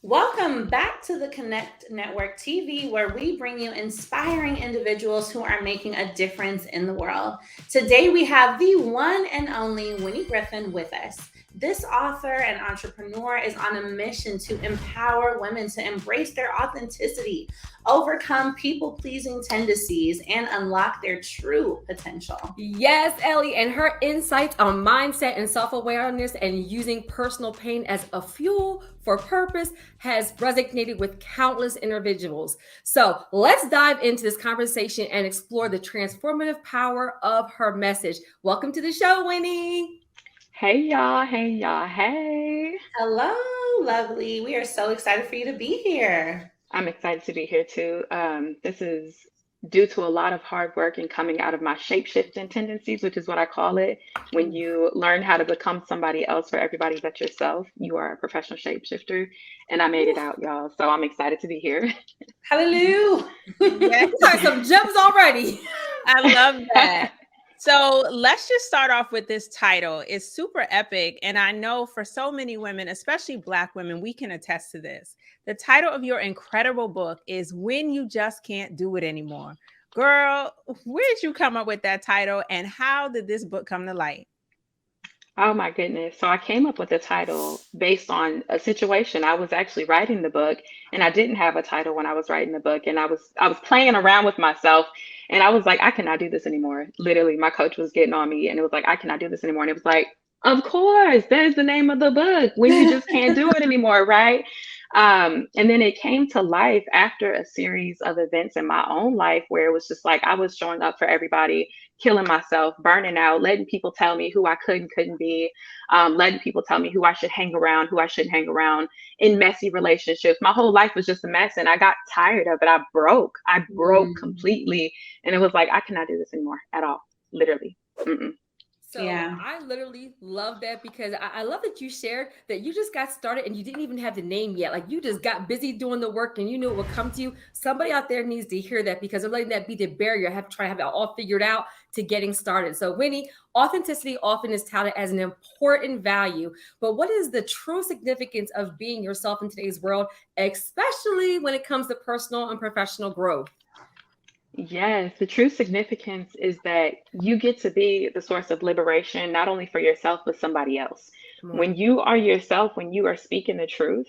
Welcome back to the Connect Network TV, where we bring you inspiring individuals who are making a difference in the world. Today, we have the one and only Wini Griffin with us. This author and entrepreneur is on a mission to empower women to embrace their authenticity, overcome people pleasing tendencies, and unlock their true potential. Yes, Ellie, and her insights on mindset and self awareness and using personal pain as a fuel for purpose has resonated with countless individuals. So let's dive into this conversation and explore the transformative power of her message. Welcome to the show, Winnie. Hey y'all, hey y'all, hey. Hello, lovely. We are so excited for you to be here. I'm excited to be here too. This is due to a lot of hard work and coming out of my shape-shifting tendencies, which is what I call it. When Ooh. you learn how to become somebody else for everybody but yourself, you are a professional shapeshifter. And I made it out, y'all. So I'm excited to be here. Hallelujah. You got some gems already. I love that. So let's just start off with this title. It's super epic. And I know for so many women, especially Black women, we can attest to this. The title of your incredible book is When You Just Can't Do It Anymore. Girl, where did you come up with that title and how did this book come to light? Oh my goodness. So I came up with the title based on a situation. I was actually writing the book and I didn't have a title when I was writing the book and I was playing around with myself and I was like, I cannot do this anymore. Literally, my coach was getting on me and it was like, I cannot do this anymore. And it was like, of course, there's the name of the book, When You Just Can't Do It Anymore, right? And then it came to life after a series of events in my own life where it was just like I was showing up for everybody, killing myself, burning out, letting people tell me who I could and couldn't be, letting people tell me who I should hang around, who I shouldn't hang around in messy relationships. My whole life was just a mess and I got tired of it. I broke. I broke Mm, completely. And it was like, I cannot do this anymore at all, literally. Mm-mm. So yeah. I literally love that because I love that you shared that you just got started and you didn't even have the name yet. Like you just got busy doing the work and you knew it would come to you. Somebody out there needs to hear that because they're letting that be the barrier. Have to try to have it all figured out to getting started. So Winnie, authenticity often is touted as an important value, but what is the true significance of being yourself in today's world, especially when it comes to personal and professional growth? Yes, the true significance is that you get to be the source of liberation, not only for yourself, but somebody else. Come on. When you are yourself, when you are speaking the truth,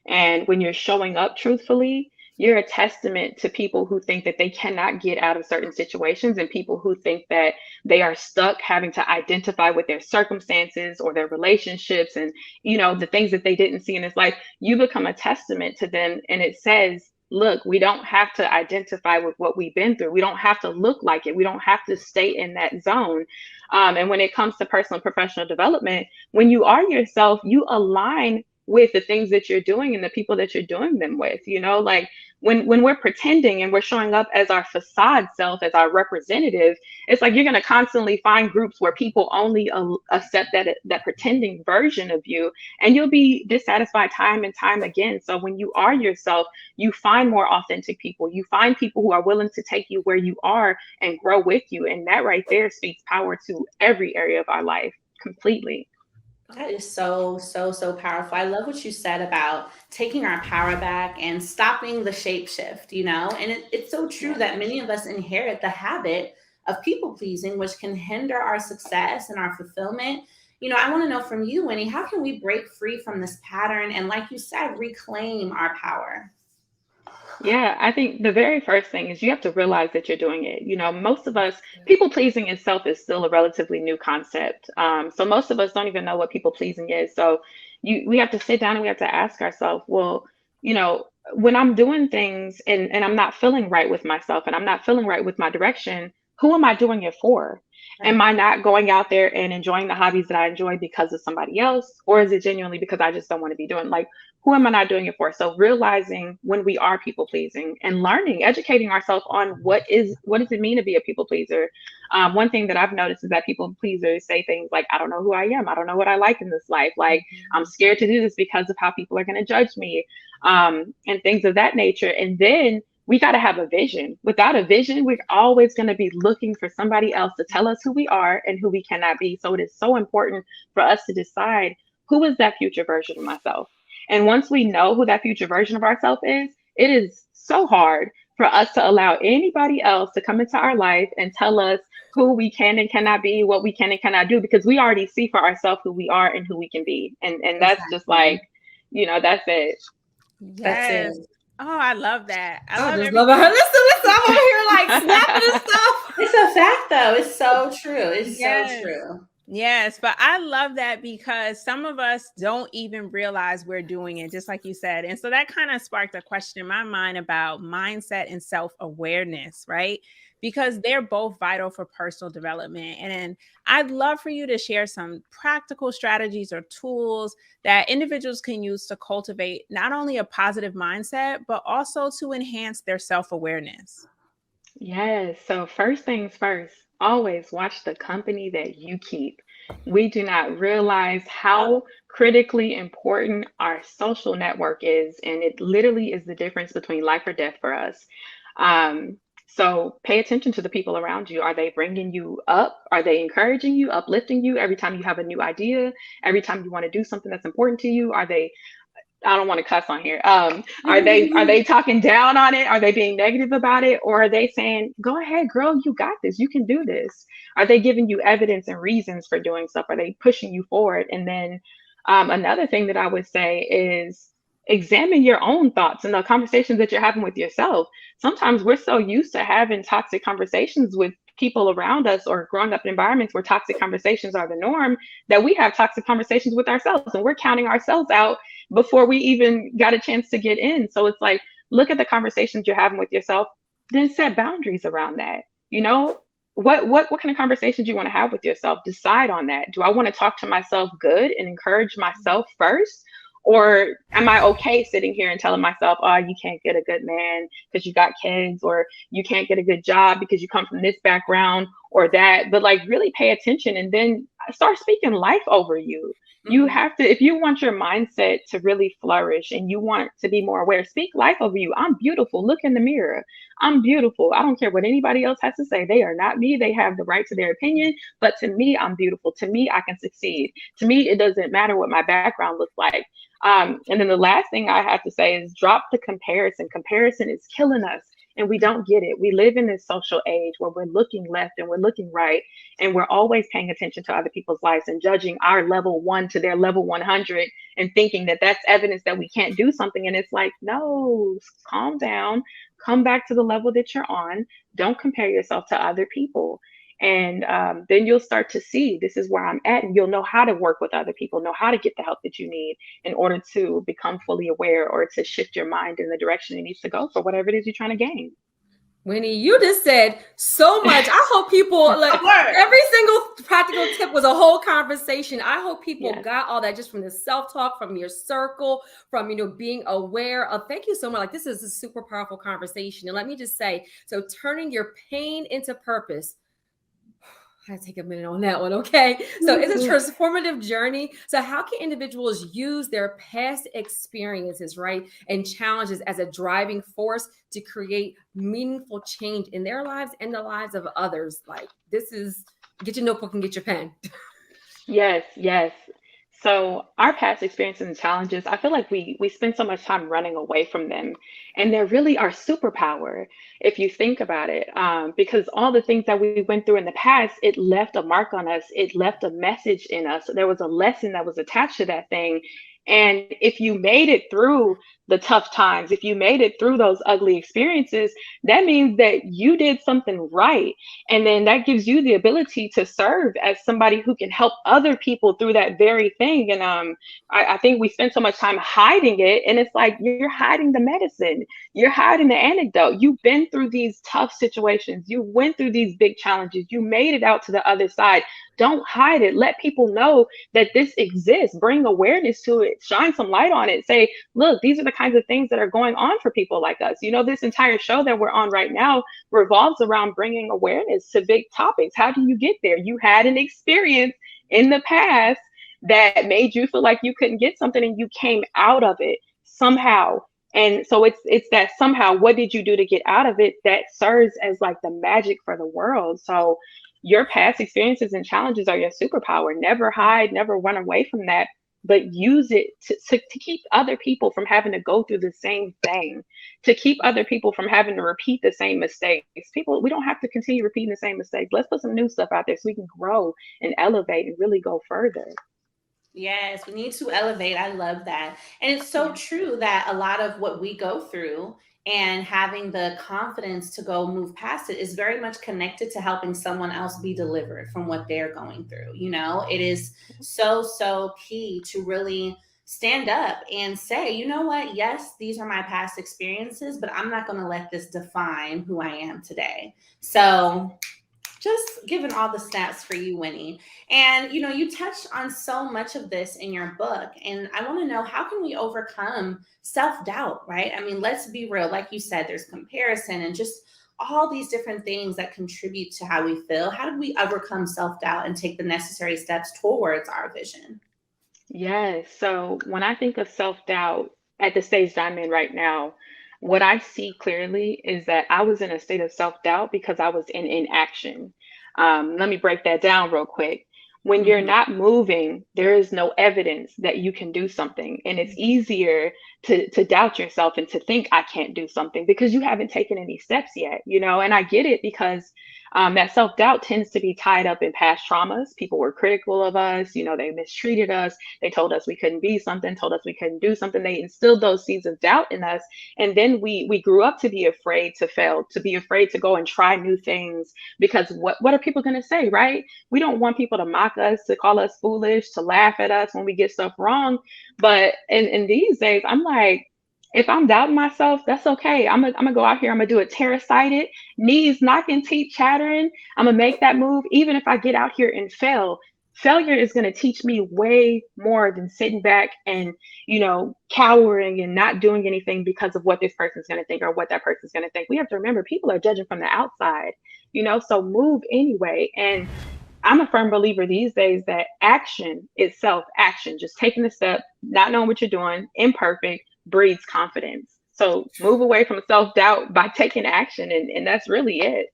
and when you're showing up truthfully, you're a testament to people who think that they cannot get out of certain situations and people who think that they are stuck having to identify with their circumstances or their relationships and, the things that they didn't see in this life. You become a testament to them. And it says, look, we don't have to identify with what we've been through. We don't have to look like it. We don't have to stay in that zone. And when it comes to personal and professional development, when you are yourself, you align with the things that you're doing and the people that you're doing them with. Like when we're pretending and we're showing up as our facade self, as our representative, it's like you're going to constantly find groups where people only accept that pretending version of you, and you'll be dissatisfied time and time again. So when you are yourself, you find more authentic people. You find people who are willing to take you where you are and grow with you. And that right there speaks power to every area of our life completely. That is so, so, so powerful. I love what you said about taking our power back and stopping the shape shift, And it's so true Yes. that many of us inherit the habit of people pleasing, which can hinder our success and our fulfillment. I want to know from you, Winnie, how can we break free from this pattern and, like you said, reclaim our power? Yeah, I think the very first thing is you have to realize that you're doing it. Most of us, people pleasing itself is still a relatively new concept. So most of us don't even know what people pleasing is. So we have to sit down and we have to ask ourselves, well, when I'm doing things and I'm not feeling right with myself and I'm not feeling right with my direction, who am I doing it for? Am Right. I not going out there and enjoying the hobbies that I enjoy because of somebody else? Or is it genuinely because I just don't want to be doing like who am I not doing it for? So realizing when we are people pleasing and learning, educating ourselves on what does it mean to be a people pleaser. One thing that I've noticed is that people pleasers say things like, I don't know who I am. I don't know what I like in this life. Like I'm scared to do this because of how people are going to judge me, and things of that nature. And then we got to have a vision. Without a vision, we're always going to be looking for somebody else to tell us who we are and who we cannot be. So it is so important for us to decide who is that future version of myself. And once we know who that future version of ourselves is, it is so hard for us to allow anybody else to come into our life and tell us who we can and cannot be, what we can and cannot do, because we already see for ourselves who we are and who we can be. And that's just Exactly. like, that's it. That's Yes. it. Oh, I love that. I I love just everything. love it. Listen, I'm over here like snapping and stuff. It's a fact, though. It's so true. It's so Yes. true. Yes, but I love that because some of us don't even realize we're doing it, just like you said. And so that kind of sparked a question in my mind about mindset and self-awareness, right? Because they're both vital for personal development. And I'd love for you to share some practical strategies or tools that individuals can use to cultivate not only a positive mindset, but also to enhance their self-awareness. Yes. So first things first, always watch the company that you keep. We do not realize how critically important our social network is, and it literally is the difference between life or death for us. Um, so pay attention to the people around you. Are they bringing you up? Are they encouraging you, uplifting you every time you have a new idea? Every time you want to do something that's important to you? Are they I don't want to cuss on here. Are they talking down on it? Are they being negative about it? Or are they saying, go ahead, girl, you got this, you can do this? Are they giving you evidence and reasons for doing stuff? Are they pushing you forward? And then another thing that I would say is examine your own thoughts and the conversations that you're having with yourself. Sometimes we're so used to having toxic conversations with people around us or growing up in environments where toxic conversations are the norm, that we have toxic conversations with ourselves and we're counting ourselves out before we even got a chance to get in. So it's like, look at the conversations you're having with yourself, then set boundaries around that. You know, what kind of conversations you want to have with yourself? Decide on that. Do I want to talk to myself good and encourage myself first? Or am I okay sitting here and telling myself, oh, you can't get a good man because you got kids, or you can't get a good job because you come from this background or that? But like, really pay attention and then start speaking life over you. You have to, if you want your mindset to really flourish and you want to be more aware, speak life over you. I'm beautiful. Look in the mirror. I'm beautiful. I don't care what anybody else has to say. They are not me. They have the right to their opinion. But to me, I'm beautiful. To me, I can succeed. To me, it doesn't matter what my background looks like. And then the last thing I have to say is drop the comparison. Comparison is killing us. And we don't get it. We live in this social age where we're looking left and we're looking right, and we're always paying attention to other people's lives and judging our level 1 to their level 100 and thinking that that's evidence that we can't do something. And it's like, no, calm down, come back to the level that you're on. Don't compare yourself to other people. And then you'll start to see this is where I'm at, and you'll know how to work with other people, know how to get the help that you need in order to become fully aware or to shift your mind in the direction it needs to go for whatever it is you're trying to gain. Winnie, you just said so much. I hope people, like, every single practical tip was a whole conversation. I hope people got all that just from the self-talk, from your circle, from, being aware of. Thank you so much. Like, this is a super powerful conversation. And let me just say, so turning your pain into purpose. I take a minute on that one, okay? So it's a transformative journey. So how can individuals use their past experiences, right, and challenges as a driving force to create meaningful change in their lives and the lives of others? Like, this is, get your notebook and get your pen. Yes, yes. So our past experiences and challenges, I feel like we spend so much time running away from them, and they're really our superpower if you think about it. Because all the things that we went through in the past, it left a mark on us. It left a message in us. There was a lesson that was attached to that thing. And if you made it through the tough times, if you made it through those ugly experiences, that means that you did something right. And then that gives you the ability to serve as somebody who can help other people through that very thing. And I think we spend so much time hiding it. And it's like, you're hiding the medicine. You're hiding the antidote. You've been through these tough situations. You went through these big challenges. You made it out to the other side. Don't hide it. Let people know that this exists. Bring awareness to it. Shine some light on it. Say, look, these are the kinds of things that are going on for people like us. This entire show that we're on right now revolves around bringing awareness to big topics. How do you get there? You had an experience in the past that made you feel like you couldn't get something, and you came out of it somehow. And so it's that somehow, what did you do to get out of it, that serves as like the magic for the world. So your past experiences and challenges are your superpower. Never hide, never run away from that. but use it to keep other people from having to go through the same thing, to keep other people from having to repeat the same mistakes. People, we don't have to continue repeating the same mistakes. Let's put some new stuff out there so we can grow and elevate and really go further. Yes, we need to elevate. I love that. And it's so Yeah. true that a lot of what we go through and having the confidence to go move past it is very much connected to helping someone else be delivered from what they're going through. You know, it is so, so key to really stand up and say, you know what? Yes, these are my past experiences, but I'm not going to let this define who I am today. So, just giving all the stats for you, Winnie. And you touched on so much of this in your book, and I want to know, how can we overcome self-doubt, right? I mean, let's be real. Like you said, there's comparison and just all these different things that contribute to how we feel. How do we overcome self-doubt and take the necessary steps towards our vision? Yes. So when I think of self-doubt at the stage that I'm in right now, what I see clearly is that I was in a state of self-doubt because I was in inaction. Let me break that down real quick. When you're Mhm. not moving, there is no evidence that you can do something. And it's easier to doubt yourself and to think I can't do something because you haven't taken any steps yet, And I get it because that self-doubt tends to be tied up in past traumas. People were critical of us, they mistreated us. They told us we couldn't be something, told us we couldn't do something. They instilled those seeds of doubt in us. And then we grew up to be afraid to fail, to be afraid to go and try new things because what are people going to say, right? We don't want people to mock us, to call us foolish, to laugh at us when we get stuff wrong. But in these days, I'm like, if I'm doubting myself, that's okay. I'm gonna go out here. I'm gonna do it terror-sighted, knees knocking, teeth chattering. I'm gonna make that move, even if I get out here and fail. Failure is gonna teach me way more than sitting back and cowering and not doing anything because of what this person's gonna think or what that person's gonna think. We have to remember people are judging from the outside, so move anyway. And I'm a firm believer these days that action itself, action, just taking the step, not knowing what you're doing, imperfect, breeds confidence. So move away from self doubt by taking action, and that's really it.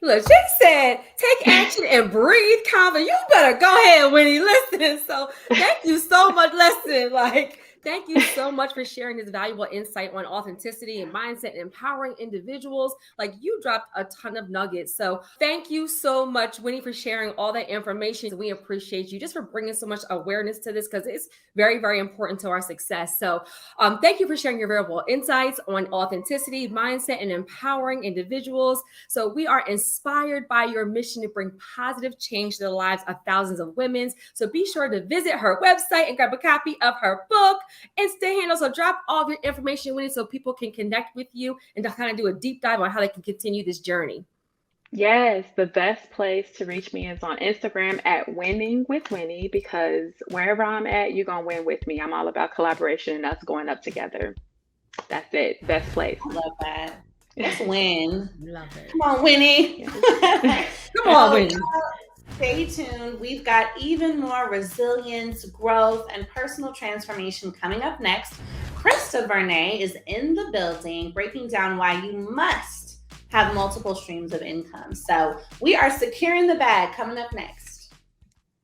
Look, she said, take action and breathe confidence. You better go ahead, Winnie. Listen. So thank you so much. Listen, thank you so much for sharing this valuable insight on authenticity and mindset and empowering individuals. You dropped a ton of nuggets. So thank you so much, Winnie, for sharing all that information. We appreciate you just for bringing so much awareness to this because it's very, very important to our success. So thank you for sharing your valuable insights on authenticity, mindset, and empowering individuals. So we are inspired by your mission to bring positive change to the lives of thousands of women. So be sure to visit her website and grab a copy of her book, Insta handle. So drop all of your information with it so people can connect with you and to kind of do a deep dive on how they can continue this journey. Yes, the best place to reach me is on Instagram at Winning with Winnie because wherever I'm at, you're going to win with me. I'm all about collaboration and us going up together. That's it. Best place. I love that. Let's win. Love it. Come on, Winnie. Come on, Winnie. Stay tuned. We've got even more resilience, growth, and personal transformation coming up next. Krista Vernay is in the building, breaking down why you must have multiple streams of income. So we are securing the bag coming up next.